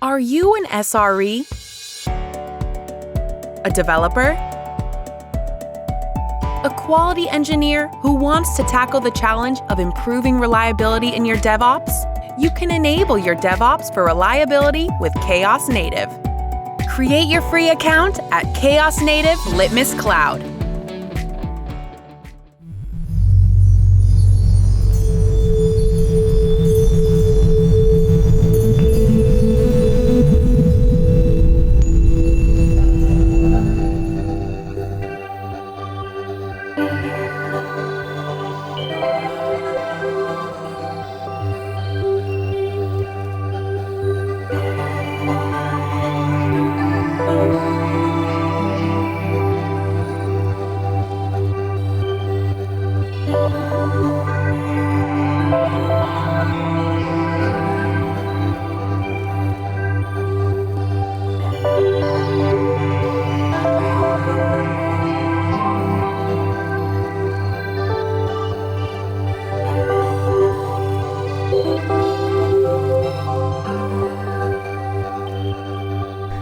Are you an SRE? A developer? A quality engineer who wants to tackle the challenge of improving reliability in your DevOps? You can enable your DevOps for reliability with Chaos Native. Create your free account at Chaos Native Litmus Cloud.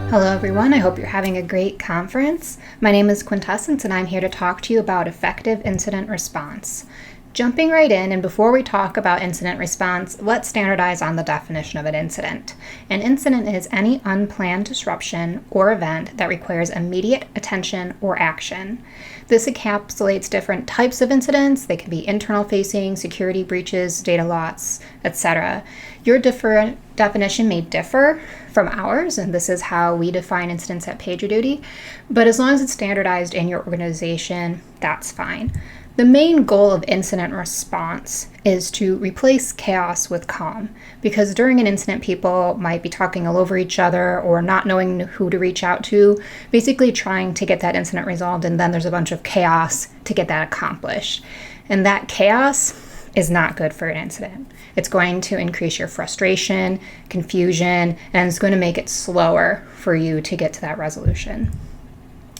Hello everyone, I hope you're having a great conference. My name is Quintessence and I'm here to talk to you about effective incident response. Jumping right in, and before we talk about incident response, let's standardize on the definition of an incident. An incident is any unplanned disruption or event that requires immediate attention or action. This encapsulates different types of incidents. They can be internal facing, security breaches, data loss, etc. Your definition may differ from ours, and this is how we define incidents at PagerDuty, but as long as it's standardized in your organization, that's fine. The main goal of incident response is to replace chaos with calm, because during an incident, people might be talking all over each other or not knowing who to reach out to, basically trying to get that incident resolved, and then there's a bunch of chaos to get that accomplished. And that chaos is not good for an incident. It's going to increase your frustration, confusion, and it's going to make it slower for you to get to that resolution.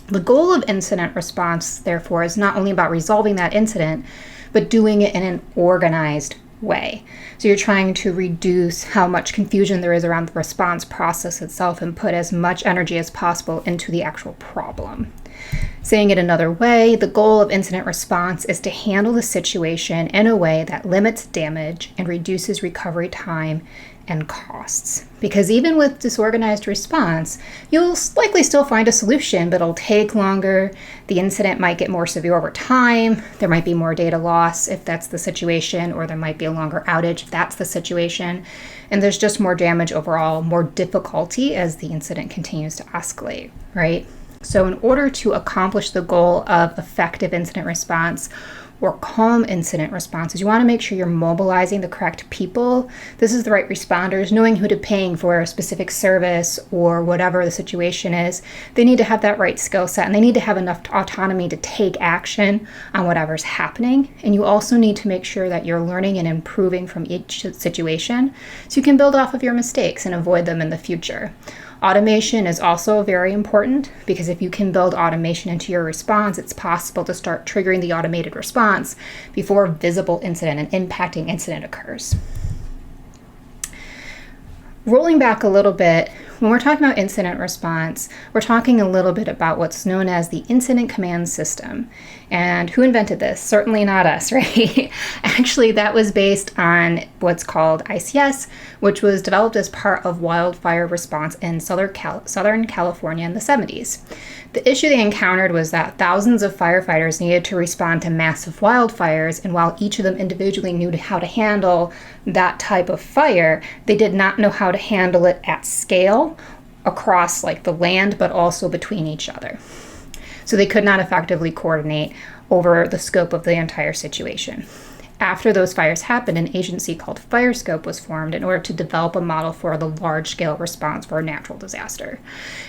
The goal of incident response, therefore, is not only about resolving that incident, but doing it in an organized way. So you're trying to reduce how much confusion there is around the response process itself and put as much energy as possible into the actual problem. Saying it another way, the goal of incident response is to handle the situation in a way that limits damage and reduces recovery time and costs. Because even with disorganized response, you'll likely still find a solution, but it'll take longer. The incident might get more severe over time. There might be more data loss if that's the situation, or there might be a longer outage if that's the situation. And there's just more damage overall, more difficulty as the incident continues to escalate, right? So in order to accomplish the goal of effective incident response or calm incident responses, you want to make sure you're mobilizing the correct people. This is the right responders, knowing who to ping for a specific service or whatever the situation is. They need to have that right skill set, and they need to have enough autonomy to take action on whatever's happening. And you also need to make sure that you're learning and improving from each situation so you can build off of your mistakes and avoid them in the future. Automation is also very important, because if you can build automation into your response, it's possible to start triggering the automated response before a visible incident and impacting incident occurs. Rolling back a little bit, when we're talking about incident response, we're talking a little bit about what's known as the incident command system. And who invented this? Certainly not us, right? Actually, that was based on what's called ICS, which was developed as part of wildfire response in Southern California in the 70s. The issue they encountered was that thousands of firefighters needed to respond to massive wildfires, and while each of them individually knew how to handle that type of fire, they did not know how to handle it at scale across the land, but also between each other. So they could not effectively coordinate over the scope of the entire situation. After those fires happened, an agency called FireScope was formed in order to develop a model for the large-scale response for a natural disaster.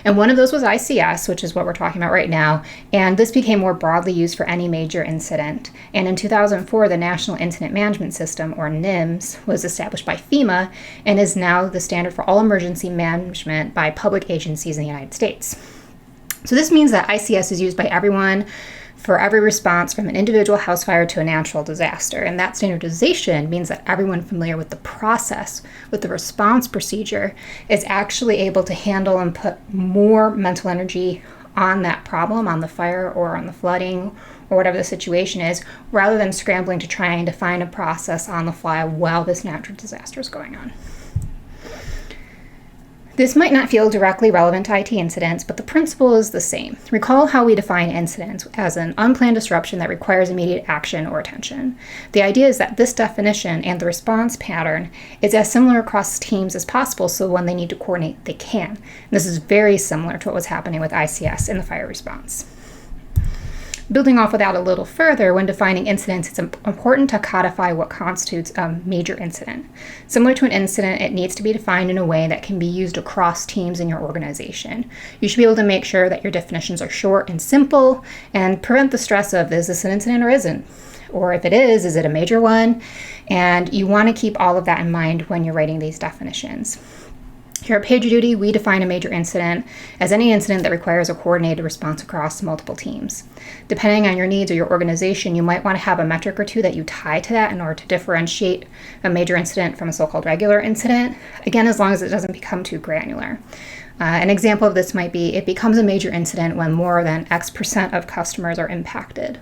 And one of those was ICS, which is what we're talking about right now, and this became more broadly used for any major incident. And in 2004, the National Incident Management System, or NIMS, was established by FEMA and is now the standard for all emergency management by public agencies in the United States. So this means that ICS is used by everyone for every response from an individual house fire to a natural disaster. And that standardization means that everyone familiar with the process, with the response procedure, is actually able to handle and put more mental energy on that problem, on the fire or on the flooding or whatever the situation is, rather than scrambling to try and define a process on the fly while this natural disaster is going on. This might not feel directly relevant to IT incidents, but the principle is the same. Recall how we define incidents as an unplanned disruption that requires immediate action or attention. The idea is that this definition and the response pattern is as similar across teams as possible, so when they need to coordinate, they can. And this is very similar to what was happening with ICS in the fire response. Building off of that a little further, when defining incidents, it's important to codify what constitutes a major incident. Similar to an incident, it needs to be defined in a way that can be used across teams in your organization. You should be able to make sure that your definitions are short and simple and prevent the stress of, is this an incident or isn't? Or if it is it a major one? And you want to keep all of that in mind when you're writing these definitions. Here at PagerDuty, we define a major incident as any incident that requires a coordinated response across multiple teams. Depending on your needs or your organization, you might want to have a metric or two that you tie to that in order to differentiate a major incident from a so-called regular incident, again, as long as it doesn't become too granular. An example of this might be, it becomes a major incident when more than X% of customers are impacted.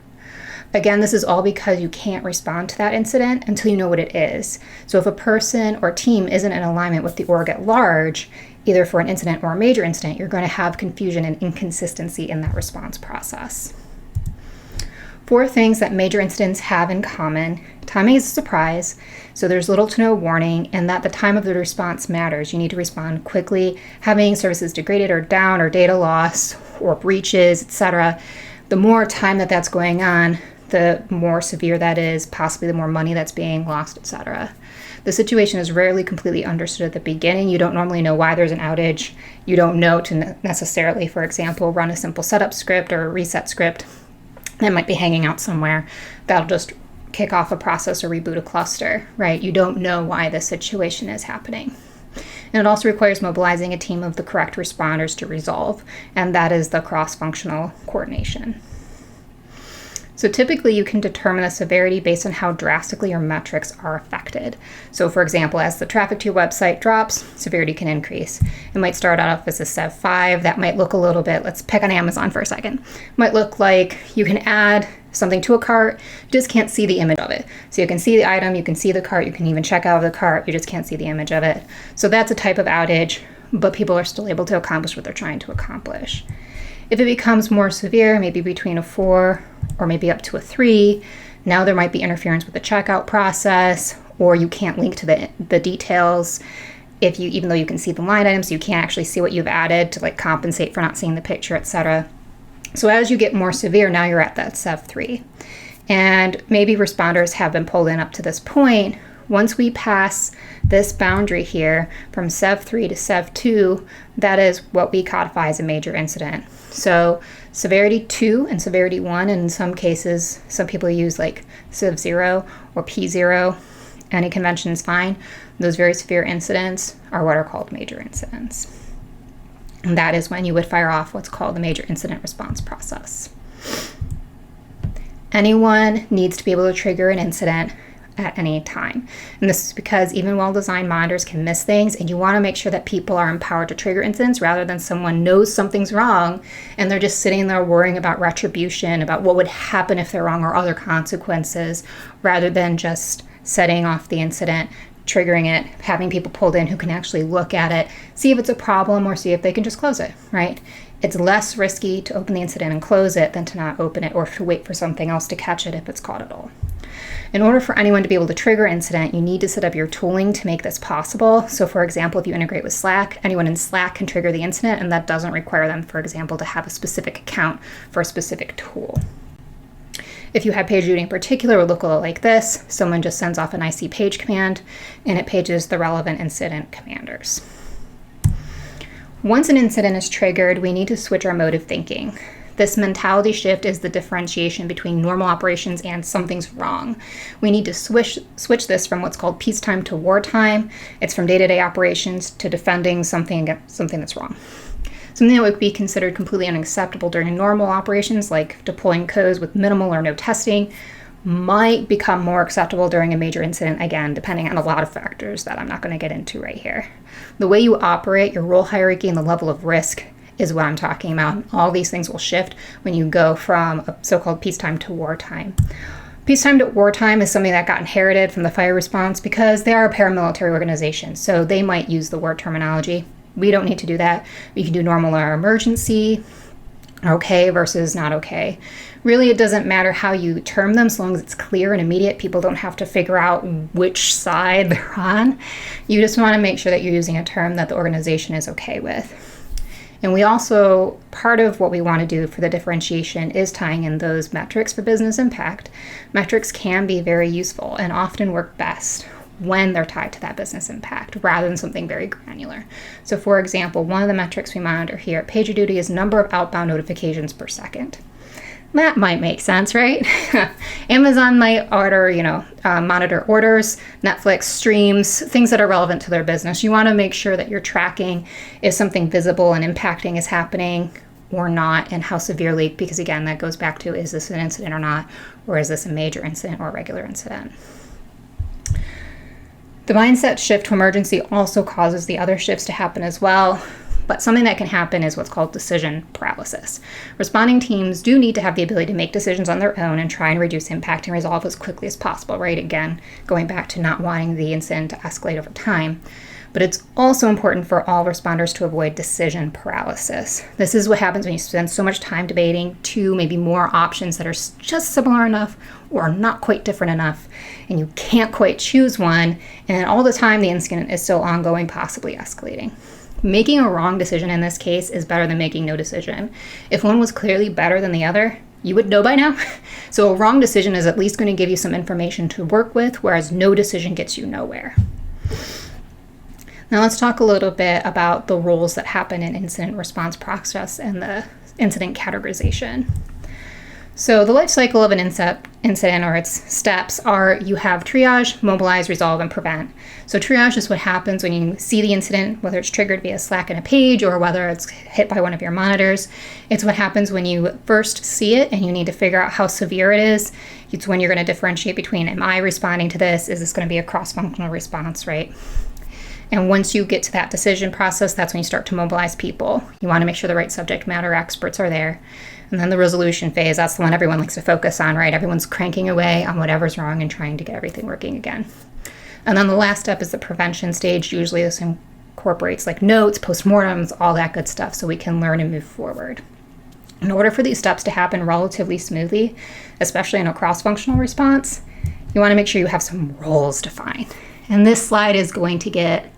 Again, this is all because you can't respond to that incident until you know what it is. So if a person or team isn't in alignment with the org at large, either for an incident or a major incident, you're going to have confusion and inconsistency in that response process. 4 things that major incidents have in common. Timing is a surprise, so there's little to no warning, and that the time of the response matters. You need to respond quickly. Having services degraded or down or data loss or breaches, etc., the more time that's going on, the more severe that is, possibly the more money that's being lost, etc. The situation is rarely completely understood at the beginning. You don't normally know why there's an outage. You don't know to necessarily, for example, run a simple setup script or a reset script that might be hanging out somewhere. That'll just kick off a process or reboot a cluster, right? You don't know why this situation is happening. And it also requires mobilizing a team of the correct responders to resolve, and that is the cross-functional coordination. So typically you can determine the severity based on how drastically your metrics are affected. So for example, as the traffic to your website drops, severity can increase. It might start off as a Sev 5. That might look a little bit, let's pick on Amazon for a second. Might look like you can add something to a cart, you just can't see the image of it. So you can see the item, you can see the cart, you can even check out of the cart, you just can't see the image of it. So that's a type of outage, but people are still able to accomplish what they're trying to accomplish. If it becomes more severe, maybe between a 4 or maybe up to a 3, now there might be interference with the checkout process, or you can't link to the details. Even though you can see the line items, you can't actually see what you've added to compensate for not seeing the picture, etc. So as you get more severe, now you're at that Sev 3. And maybe responders have been pulled in up to this point. Once we pass this boundary here from Sev 3 to Sev 2, that is what we codify as a major incident. So severity 2 and severity 1, and in some cases, some people use Sev 0 or P0. Any convention is fine. Those very severe incidents are what are called major incidents. And that is when you would fire off what's called the major incident response process. Anyone needs to be able to trigger an incident at any time. And this is because even well-designed monitors can miss things, and you want to make sure that people are empowered to trigger incidents rather than someone knows something's wrong and they're just sitting there worrying about retribution, about what would happen if they're wrong or other consequences, rather than just setting off the incident, triggering it, having people pulled in who can actually look at it, see if it's a problem or see if they can just close it, right? It's less risky to open the incident and close it than to not open it or to wait for something else to catch it if it's caught at all. In order for anyone to be able to trigger an incident, you need to set up your tooling to make this possible. So for example, if you integrate with Slack, anyone in Slack can trigger the incident, and that doesn't require them, for example, to have a specific account for a specific tool. If you have PagerDuty in particular, it would look a lot like this. Someone just sends off an IC page command, and it pages the relevant incident commanders. Once an incident is triggered, we need to switch our mode of thinking. This mentality shift is the differentiation between normal operations and something's wrong. We need to switch this from what's called peacetime to wartime. It's from day-to-day operations to defending something that's wrong. Something that would be considered completely unacceptable during normal operations, like deploying codes with minimal or no testing, might become more acceptable during a major incident, again, depending on a lot of factors that I'm not going to get into right here. The way you operate, your role hierarchy, and the level of risk is what I'm talking about. All these things will shift when you go from a so-called peacetime to wartime. Peacetime to wartime is something that got inherited from the fire response because they are a paramilitary organization, so they might use the war terminology. We don't need to do that. We can do normal or emergency, okay versus not okay. Really, it doesn't matter how you term them, so long as it's clear and immediate. People don't have to figure out which side they're on. You just want to make sure that you're using a term that the organization is okay with. And we also, part of what we want to do for the differentiation is tying in those metrics for business impact. Metrics can be very useful and often work best when they're tied to that business impact rather than something very granular. So for example, one of the metrics we monitor here at PagerDuty is number of outbound notifications per second. That might make sense, right? Amazon might monitor orders, Netflix streams, things that are relevant to their business. You want to make sure that you're tracking if something visible and impacting is happening or not, and how severely, because again, that goes back to, is this an incident or not, or is this a major incident or a regular incident? The mindset shift to emergency also causes the other shifts to happen as well. But something that can happen is what's called decision paralysis. Responding teams do need to have the ability to make decisions on their own and try and reduce impact and resolve as quickly as possible, right? Again, going back to not wanting the incident to escalate over time. But it's also important for all responders to avoid decision paralysis. This is what happens when you spend so much time debating two, maybe more options that are just similar enough or not quite different enough, and you can't quite choose one, and all the time the incident is still ongoing, possibly escalating. Making a wrong decision in this case is better than making no decision. If one was clearly better than the other, you would know by now. So a wrong decision is at least going to give you some information to work with, whereas no decision gets you nowhere. Now let's talk a little bit about the roles that happen in incident response process and the incident categorization. So the life cycle of an incident or its steps are, you have triage, mobilize, resolve, and prevent. So triage is what happens when you see the incident, whether it's triggered via Slack in a page or whether it's hit by one of your monitors. It's what happens when you first see it and you need to figure out how severe it is. It's when you're going to differentiate between, am I responding to this? Is this going to be a cross-functional response, right? And once you get to that decision process, that's when you start to mobilize people. You want to make sure the right subject matter experts are there. And then the resolution phase, that's the one everyone likes to focus on, right? Everyone's cranking away on whatever's wrong and trying to get everything working again. And then the last step is the prevention stage. Usually this incorporates like notes, postmortems, all that good stuff, so we can learn and move forward. In order for these steps to happen relatively smoothly, especially in a cross-functional response, you want to make sure you have some roles defined. And this slide is going to get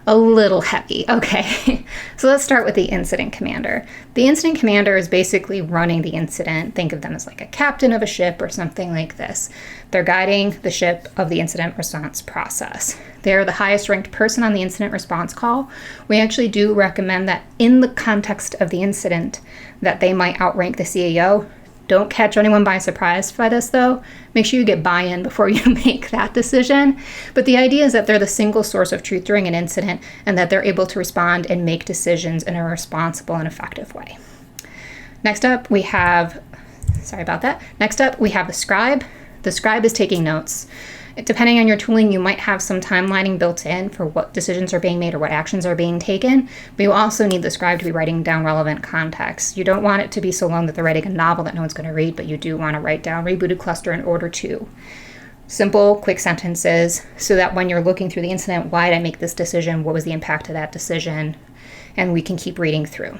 a little heavy. Okay, so let's start with the incident commander. The incident commander is basically running the incident. Think of them as like a captain of a ship or something like this. They're guiding the ship of the incident response process. They're the highest ranked person on the incident response call. We actually do recommend that in the context of the incident that they might outrank the CEO. Don't catch anyone by surprise by this though. Make sure you get buy-in before you make that decision. But the idea is that they're the single source of truth during an incident and that they're able to respond and make decisions in a responsible and effective way. Next up, we have the scribe. The scribe is taking notes. Depending on your tooling, you might have some timelining built in for what decisions are being made or what actions are being taken, but you also need the scribe to be writing down relevant context. You don't want it to be so long that they're writing a novel that no one's going to read, but you do want to write down rebooted cluster in order to. Simple, quick sentences, so that when you're looking through the incident, why did I make this decision? What was the impact of that decision? And we can keep reading through.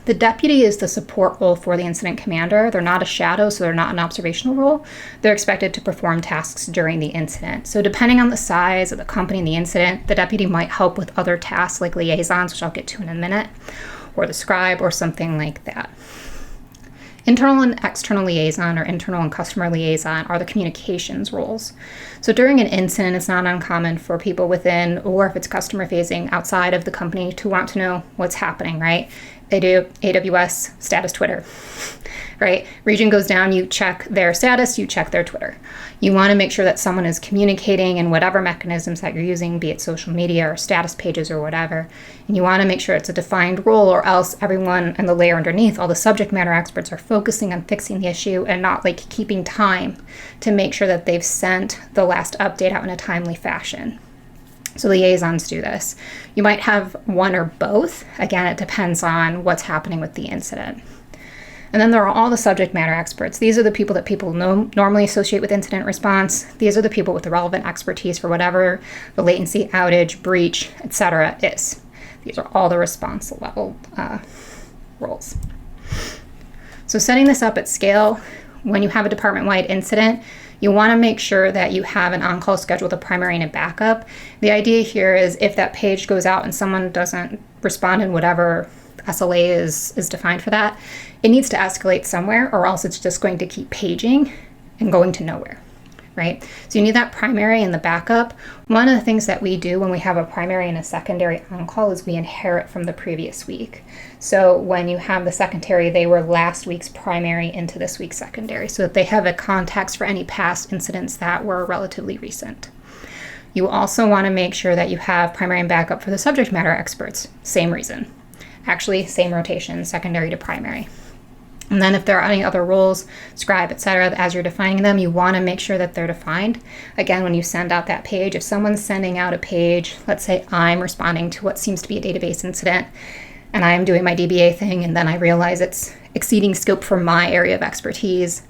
The deputy is the support role for the incident commander. They're not a shadow, so they're not an observational role. They're expected to perform tasks during the incident. So depending on the size of the company and the incident, the deputy might help with other tasks like liaisons, which I'll get to in a minute, or the scribe or something like that. Internal and external liaison or internal and customer liaison are the communications roles. So during an incident, it's not uncommon for people within, or if it's customer facing outside of the company, to want to know what's happening, right? They do AWS status Twitter, right? Region goes down, you check their status, you check their Twitter. You want to make sure that someone is communicating in whatever mechanisms that you're using, be it social media or status pages or whatever. And you want to make sure it's a defined role, or else everyone in the layer underneath, all the subject matter experts, are focusing on fixing the issue and not like keeping time to make sure that they've sent the last update out in a timely fashion. So liaisons do this. You might have one or both. Again, it depends on what's happening with the incident. And then there are all the subject matter experts. These are the people that people normally associate with incident response. These are the people with the relevant expertise for whatever the latency, outage, breach, etc. is. These are all the response level roles. So setting this up at scale, when you have a department-wide incident, you want to make sure that you have an on-call schedule with a primary and a backup. The idea here is if that page goes out and someone doesn't respond in whatever SLA is defined for that, it needs to escalate somewhere, or else it's just going to keep paging and going to nowhere, right? So you need that primary and the backup. One of the things that we do when we have a primary and a secondary on-call is we inherit from the previous week. So when you have the secondary, they were last week's primary into this week's secondary, so that they have a context for any past incidents that were relatively recent. You also want to make sure that you have primary and backup for the subject matter experts. Same reason. Actually, same rotation, secondary to primary. And then if there are any other roles, scribe, etc., as you're defining them, you want to make sure that they're defined. Again, when you send out that page, if someone's sending out a page, let's say I'm responding to what seems to be a database incident, and I'm doing my DBA thing, and then I realize it's exceeding scope for my area of expertise,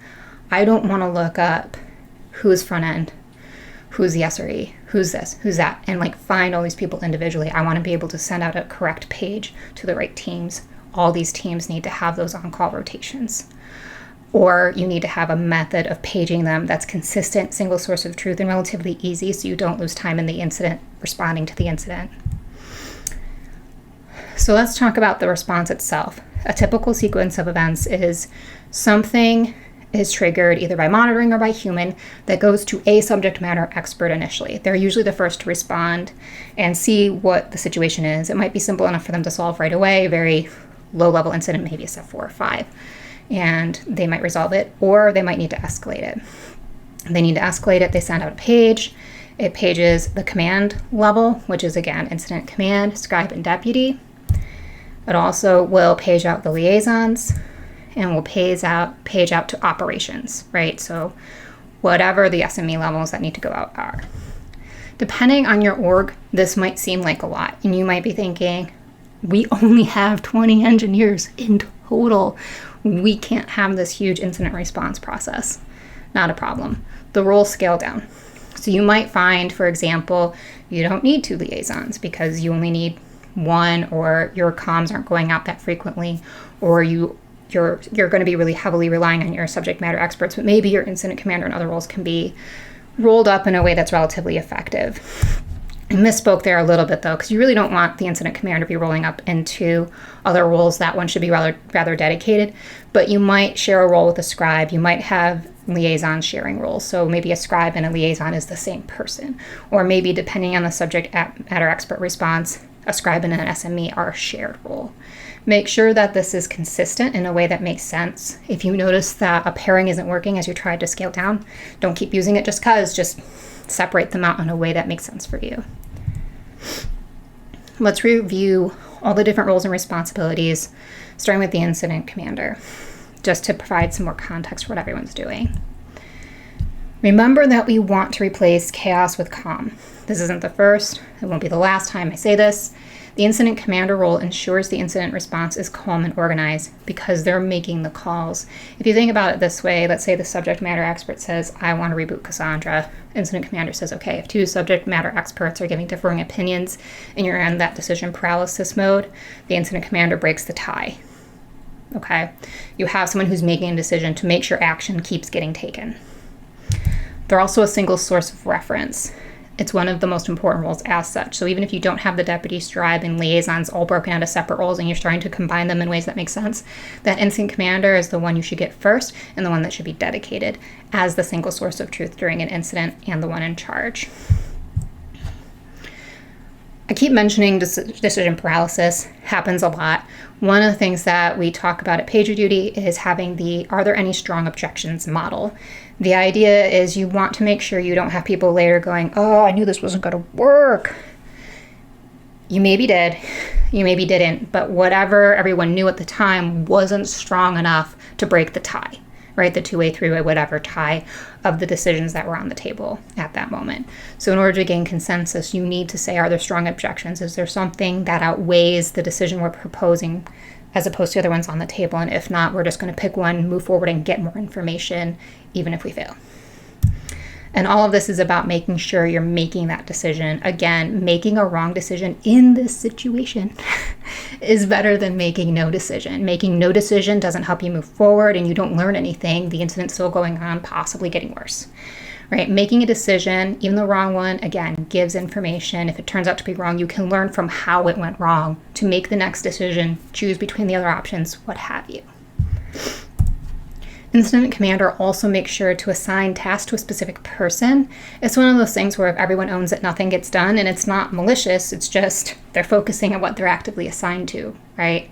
I don't want to look up who's front end, who's the SRE, who's this, who's that, and like find all these people individually. I want to be able to send out a correct page to the right teams. All these teams need to have those on-call rotations. Or you need to have a method of paging them that's consistent, single source of truth, and relatively easy, so you don't lose time in the incident responding to the incident. So let's talk about the response itself. A typical sequence of events is something is triggered either by monitoring or by human that goes to a subject matter expert initially. They're usually the first to respond and see what the situation is. It might be simple enough for them to solve right away, very low-level incident, maybe a step 4 or 5, and they might resolve it, or they might need to escalate it. They need to escalate it, they send out a page. It pages the command level, which is, again, incident command, scribe, and deputy. It also will page out the liaisons, and will page out to operations, right? So whatever the SME levels that need to go out are. Depending on your org, this might seem like a lot, and you might be thinking, we only have 20 engineers in total. We can't have this huge incident response process. Not a problem. The roles scale down. So you might find, for example, you don't need 2 liaisons because you only need 1, or your comms aren't going out that frequently, or you're going to be really heavily relying on your subject matter experts, but maybe your incident commander and other roles can be rolled up in a way that's relatively effective. I misspoke there a little bit, though, because you really don't want the incident commander to be rolling up into other roles. That one should be rather dedicated, but you might share a role with a scribe. You might have liaison sharing roles, so maybe a scribe and a liaison is the same person, or maybe, depending on the subject matter expert response, a scribe and an SME are a shared role. Make sure that this is consistent in a way that makes sense. If you notice that a pairing isn't working as you try to scale down, don't keep using it just separate them out in a way that makes sense for you. Let's review all the different roles and responsibilities, starting with the incident commander, just to provide some more context for what everyone's doing. Remember that we want to replace chaos with calm. This isn't the first, it won't be the last time I say this. The incident commander role ensures the incident response is calm and organized because they're making the calls. If you think about it this way, let's say the subject matter expert says, I want to reboot Cassandra. Incident commander says, okay, if 2 subject matter experts are giving differing opinions and you're in that decision paralysis mode, the incident commander breaks the tie. Okay? You have someone who's making a decision to make sure action keeps getting taken. They're also a single source of reference. It's one of the most important roles as such. So even if you don't have the deputy, scribe, and liaisons all broken out as separate roles and you're starting to combine them in ways that make sense, that incident commander is the one you should get first and the one that should be dedicated as the single source of truth during an incident and the one in charge. I keep mentioning decision paralysis happens a lot. One of the things that we talk about at PagerDuty is having the "are there any strong objections" model. The idea is you want to make sure you don't have people later going, "Oh, I knew this wasn't going to work." You maybe did, you maybe didn't, but whatever everyone knew at the time wasn't strong enough to break the tie, right? The two-way, three-way, whatever tie of the decisions that were on the table at that moment. So in order to gain consensus, you need to say, are there strong objections? Is there something that outweighs the decision we're proposing as opposed to other ones on the table? And if not, we're just going to pick one, move forward, and get more information, even if we fail. And all of this is about making sure you're making that decision. Again, making a wrong decision in this situation is better than making no decision. Making no decision doesn't help you move forward and you don't learn anything. The incident's still going on, possibly getting worse, right? Making a decision, even the wrong one, again, gives information. If it turns out to be wrong, you can learn from how it went wrong to make the next decision, choose between the other options, what have you. Incident commander also makes sure to assign tasks to a specific person. It's one of those things where if everyone owns it, nothing gets done, and it's not malicious, it's just they're focusing on what they're actively assigned to, right?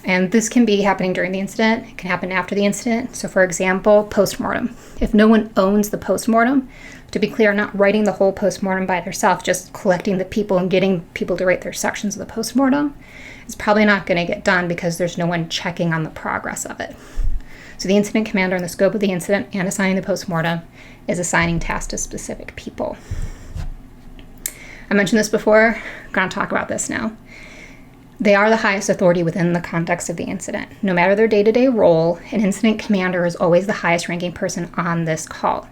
And this can be happening during the incident. It can happen after the incident. So for example, postmortem. If no one owns the postmortem, to be clear, not writing the whole postmortem by themselves, just collecting the people and getting people to write their sections of the postmortem is probably not going to get done because there's no one checking on the progress of it. So the incident commander in the scope of the incident and assigning the postmortem is assigning tasks to specific people. I mentioned this before, I'm going to talk about this now. They are the highest authority within the context of the incident. No matter their day-to-day role, an incident commander is always the highest ranking person on this call.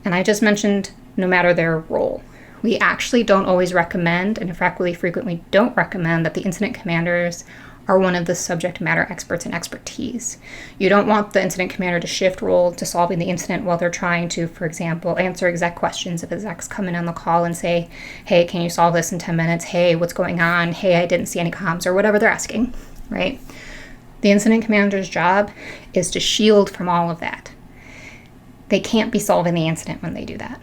And I just mentioned no matter their role. We actually don't always recommend, and in fact really frequently don't recommend, that the incident commanders are one of the subject matter experts in expertise. You don't want the incident commander to shift role to solving the incident while they're trying to, for example, answer exec questions if execs come in on the call and say, hey, can you solve this in 10 minutes? Hey, what's going on? Hey, I didn't see any comms, or whatever they're asking, right? The incident commander's job is to shield from all of that. They can't be solving the incident when they do that.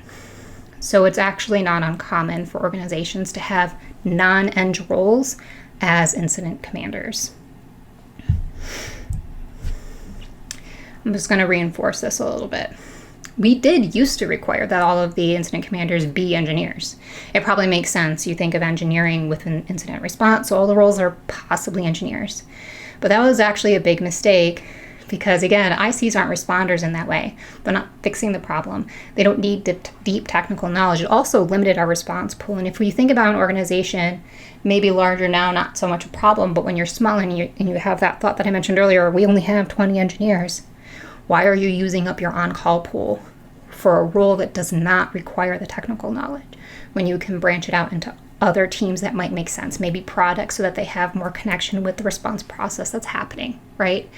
So it's actually not uncommon for organizations to have non-eng roles as incident commanders. I'm just going to reinforce this a little bit. We did used to require that all of the incident commanders be engineers. It probably makes sense. You think of engineering with an incident response, so all the roles are possibly engineers. But that was actually a big mistake because, again, ICs aren't responders in that way. They're not fixing the problem. They don't need deep technical knowledge. It also limited our response pool. And if we think about an organization, maybe larger now, not so much a problem, but when you're small and you have that thought that I mentioned earlier, we only have 20 engineers, why are you using up your on-call pool for a role that does not require the technical knowledge when you can branch it out into other teams that might make sense, maybe products, so that they have more connection with the response process that's happening, right?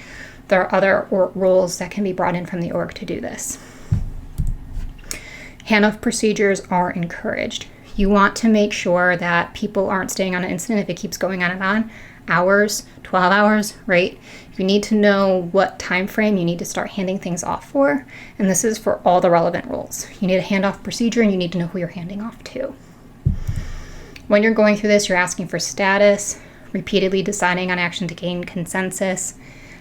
There are other roles that can be brought in from the org to do this. Handoff procedures are encouraged. You want to make sure that people aren't staying on an incident if it keeps going on and on, hours, 12 hours, right? You need to know what time frame you need to start handing things off for, and this is for all the relevant roles. You need a handoff procedure and you need to know who you're handing off to. When you're going through this, you're asking for status, repeatedly deciding on action to gain consensus,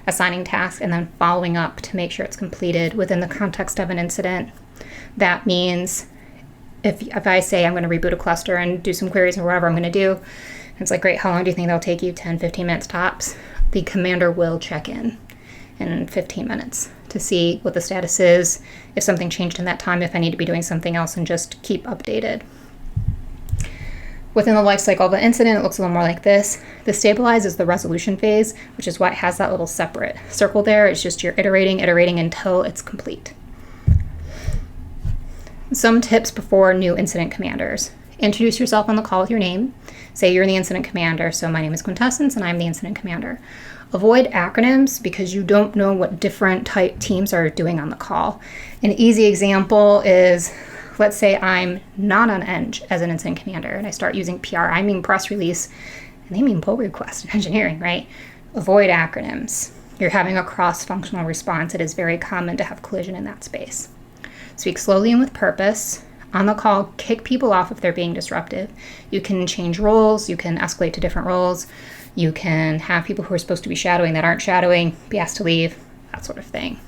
assigning tasks, and then following up to make sure it's completed within the context of an incident. That means if I say I'm going to reboot a cluster and do some queries or whatever I'm going to do, it's like, great, how long do you think that'll take you? 10, 15 minutes tops. The commander will check in 15 minutes to see what the status is, if something changed in that time, if I need to be doing something else, and just keep updated. Within the life cycle of an incident, it looks a little more like this. The stabilize is the resolution phase, which is why it has that little separate circle there. It's just you're iterating until it's complete. Some tips before new incident commanders. Introduce yourself on the call with your name. Say you're the incident commander. So my name is Quintessence and I'm the incident commander. Avoid acronyms because you don't know what different type teams are doing on the call. An easy example is, let's say I'm not on Eng as an incident commander and I start using PR. I mean press release, and they mean pull request in engineering, right? Avoid acronyms. You're having a cross-functional response. It is very common to have collision in that space. Speak slowly and with purpose. on the call, kick people off if they're being disruptive. You can change roles, you can escalate to different roles, you can have people who are supposed to be shadowing that aren't shadowing be asked to leave, that sort of thing.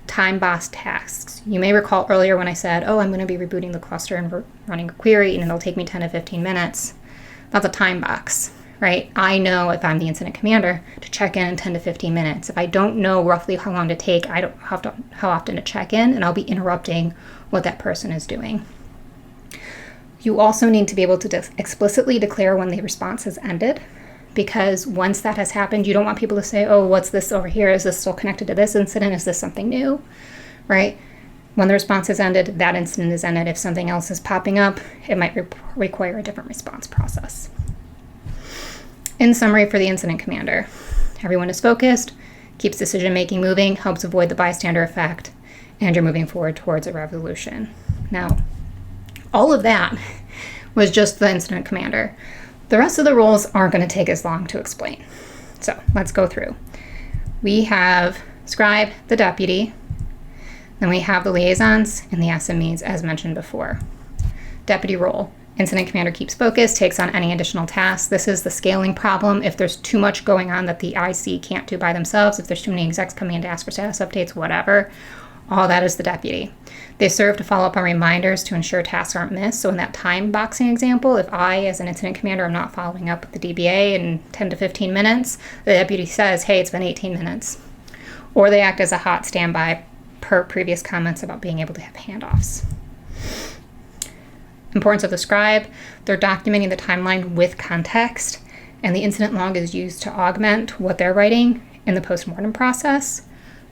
Time-boxed tasks. You may recall earlier when I said, oh, I'm going to be rebooting the cluster and running a query and it'll take me 10 to 15 minutes. That's a time box, right? I know if I'm the incident commander to check in 10 to 15 minutes. If I don't know roughly how long to take, I don't have to, how often to check in, and I'll be interrupting what that person is doing. You also need to be able to explicitly declare when the response has ended, because once that has happened, you don't want people to say, oh, what's this over here? Is this still connected to this incident? Is this something new, right? When the response has ended, that incident is ended. If something else is popping up, it might require a different response process. In summary for the incident commander, everyone is focused, keeps decision-making moving, helps avoid the bystander effect, and you're moving forward towards a resolution. Now, all of that was just the incident commander. The rest of the roles aren't going to take as long to explain. So let's go through. We have scribe, the deputy, then we have the liaisons and the SMEs as mentioned before. Deputy role. Incident commander keeps focus, takes on any additional tasks. This is the scaling problem. If there's too much going on that the IC can't do by themselves, if there's too many execs coming in to ask for status updates, whatever, all that is the deputy. They serve to follow up on reminders to ensure tasks aren't missed. So in that time boxing example, if I, as an incident commander, am not following up with the DBA in 10 to 15 minutes, the deputy says, hey, it's been 18 minutes. Or they act as a hot standby per previous comments about being able to have handoffs. Importance of the scribe, they're documenting the timeline with context, and the incident log is used to augment what they're writing in the postmortem process.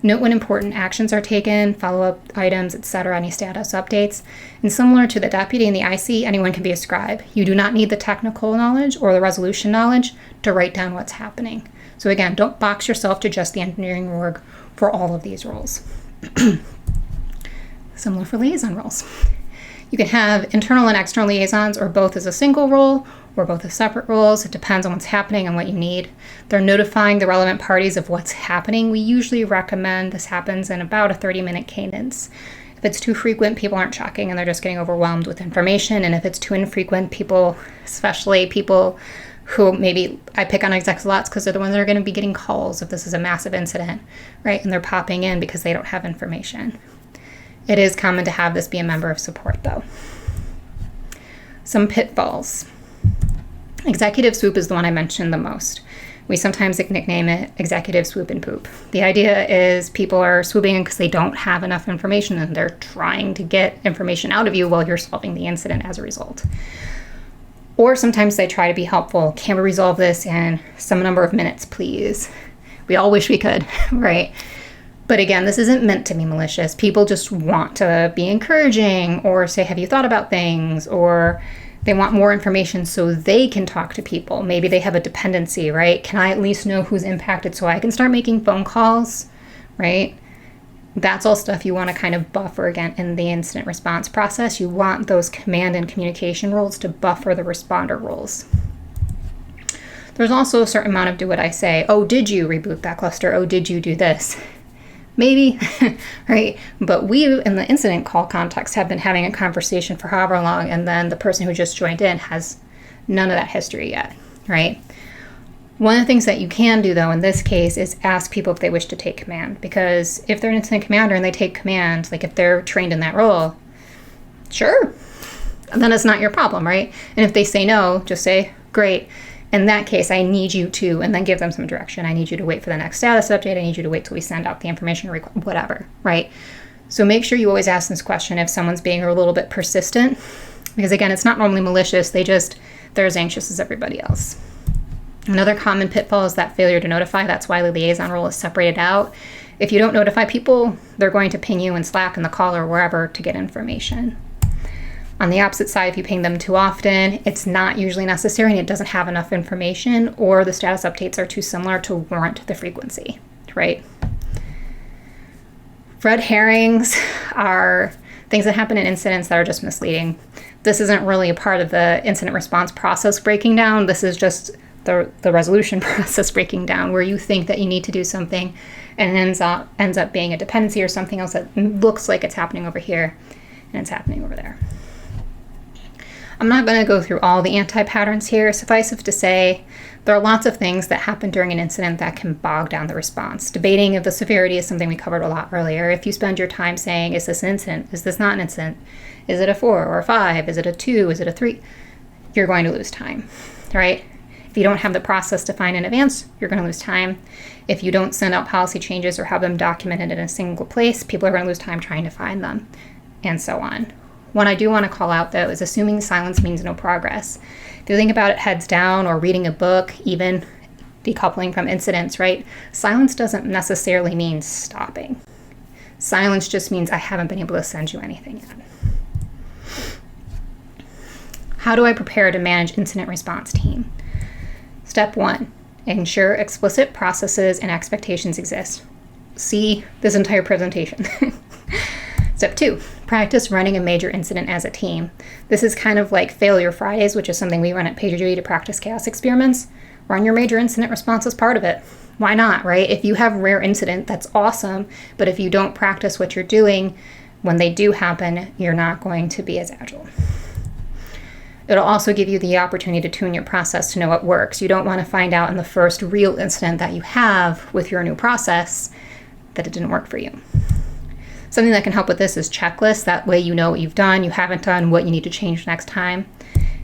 Note when important actions are taken, follow-up items, etc., any status updates. And similar to the deputy and the IC, anyone can be a scribe. You do not need the technical knowledge or the resolution knowledge to write down what's happening. So again, don't box yourself to just the engineering org for all of these roles. Similar for liaison roles. You can have internal and external liaisons, or both as a single role, or both as separate roles. It depends on what's happening and what you need. They're notifying the relevant parties of what's happening. We usually recommend this happens in about a 30-minute cadence. If it's too frequent, people aren't checking and they're just getting overwhelmed with information. And if it's too infrequent, people, especially people who maybe I pick on execs lots because they're the ones that are going to be getting calls if this is a massive incident, right? And they're popping in because they don't have information. It is common to have this be a member of support, though. Some pitfalls. Executive swoop is the one I mentioned the most. We sometimes nickname it executive swoop and poop. The idea is people are swooping in because they don't have enough information and they're trying to get information out of you while you're solving the incident as a result. Or sometimes they try to be helpful. Can we resolve this in some number of minutes, please? We all wish we could, right? But again, this isn't meant to be malicious. People just want to be encouraging or say, have you thought about things? Or they want more information so they can talk to people. Maybe they have a dependency, right? Can I at least know who's impacted so I can start making phone calls, right? That's all stuff you want to kind of buffer again in the incident response process. You want those command and communication roles to buffer the responder roles. There's also a certain amount of do what I say. Oh, did you reboot that cluster? Oh, did you do this? Maybe, right? But we, in the incident call context, have been having a conversation for however long, and then the person who just joined in has none of that history yet, right? One of the things that you can do, though, in this case, is ask people if they wish to take command. Because if they're an incident commander and they take command, like if they're trained in that role, sure, then it's not your problem, right? And if they say no, just say, great. In that case, I need you to, and then give them some direction. I need you to wait for the next status update. I need you to wait till we send out the information, whatever, right? So make sure you always ask this question if someone's being a little bit persistent, because again, it's not normally malicious. They're as anxious as everybody else. Another common pitfall is that failure to notify. That's why the liaison role is separated out. If you don't notify people, they're going to ping you in Slack, in the call, or wherever to get information. On the opposite side, if you ping them too often, it's not usually necessary and it doesn't have enough information, or the status updates are too similar to warrant the frequency, right? Red herrings are things that happen in incidents that are just misleading. This isn't really a part of the incident response process breaking down. This is just the resolution process breaking down, where you think that you need to do something and it ends up being a dependency or something else that looks like it's happening over here and it's happening over there. I'm not going to go through all the anti-patterns here. Suffice it to say, there are lots of things that happen during an incident that can bog down the response. Debating of the severity is something we covered a lot earlier. If you spend your time saying, is this an incident? Is this not an incident? Is it a 4 or a 5? Is it a 2? Is it a 3? You're going to lose time, right? If you don't have the process defined in advance, you're going to lose time. If you don't send out policy changes or have them documented in a single place, people are going to lose time trying to find them, and so on. One I do want to call out, though, is assuming silence means no progress. If you think about it heads down or reading a book, even decoupling from incidents, right? Silence doesn't necessarily mean stopping. Silence just means I haven't been able to send you anything yet. How do I prepare to manage incident response team? Step 1, ensure explicit processes and expectations exist. See this entire presentation. Step 2, practice running a major incident as a team. This is kind of like Failure Fridays, which is something we run at PagerDuty to practice chaos experiments. Run your major incident response as part of it. Why not, right? If you have a rare incident, that's awesome. But if you don't practice what you're doing, when they do happen, you're not going to be as agile. It'll also give you the opportunity to tune your process to know what works. You don't want to find out in the first real incident that you have with your new process that it didn't work for you. Something that can help with this is checklists. That way you know what you've done, you haven't done, what you need to change next time.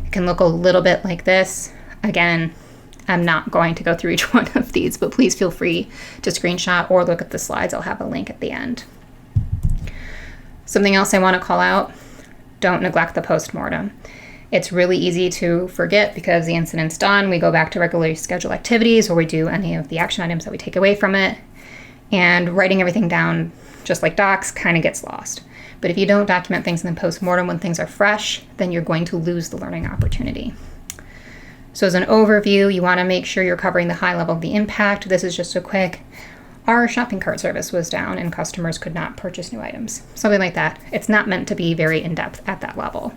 It can look a little bit like this. Again, I'm not going to go through each one of these, but please feel free to screenshot or look at the slides. I'll have a link at the end. Something else I want to call out, don't neglect the postmortem. It's really easy to forget because the incident's done. We go back to regularly scheduled activities or we do any of the action items that we take away from it. And writing everything down, just like docs, kind of gets lost. But if you don't document things in the postmortem when things are fresh, then you're going to lose the learning opportunity. So as an overview, you want to make sure you're covering the high level of the impact. This is just a quick, our shopping cart service was down and customers could not purchase new items. Something like that. It's not meant to be very in-depth at that level.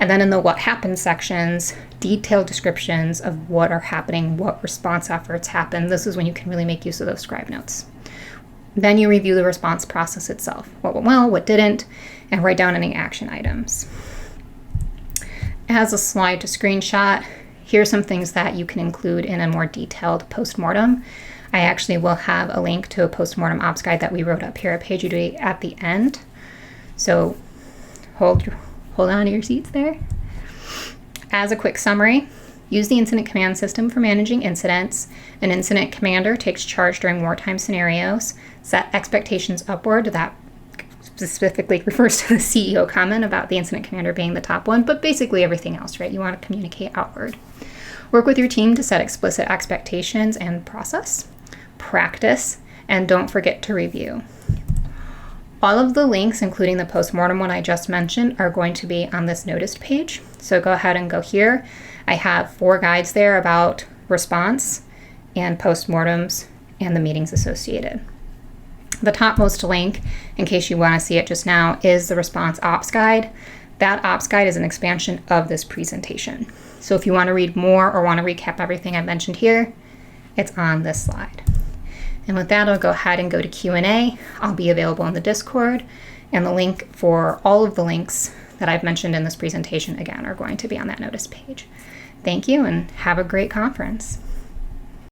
And then in the what happened sections, detailed descriptions of what are happening, what response efforts happen. This is when you can really make use of those scribe notes. Then you review the response process itself. What went well, what didn't, and write down any action items. As a slide to screenshot, here's some things that you can include in a more detailed postmortem. I actually will have a link to a postmortem ops guide that we wrote up here at PagerDuty at the end. So hold on to your seats there. As a quick summary, use the incident command system for managing incidents. An incident commander takes charge during wartime scenarios. Set expectations upward. That specifically refers to the CEO comment about the incident commander being the top one, but basically everything else, right? You want to communicate outward. Work with your team to set explicit expectations and process. Practice, and don't forget to review. All of the links, including the postmortem one I just mentioned, are going to be on this noticed page. So go ahead and go here. I have 4 guides there about response and postmortems and the meetings associated. The topmost link, in case you want to see it just now, is the response ops guide. That ops guide is an expansion of this presentation. So if you want to read more or want to recap everything I mentioned here, it's on this slide. And with that, I'll go ahead and go to Q&A. I'll be available in the Discord, and the link for all of the links that I've mentioned in this presentation, again, are going to be on that notice page. Thank you, and have a great conference.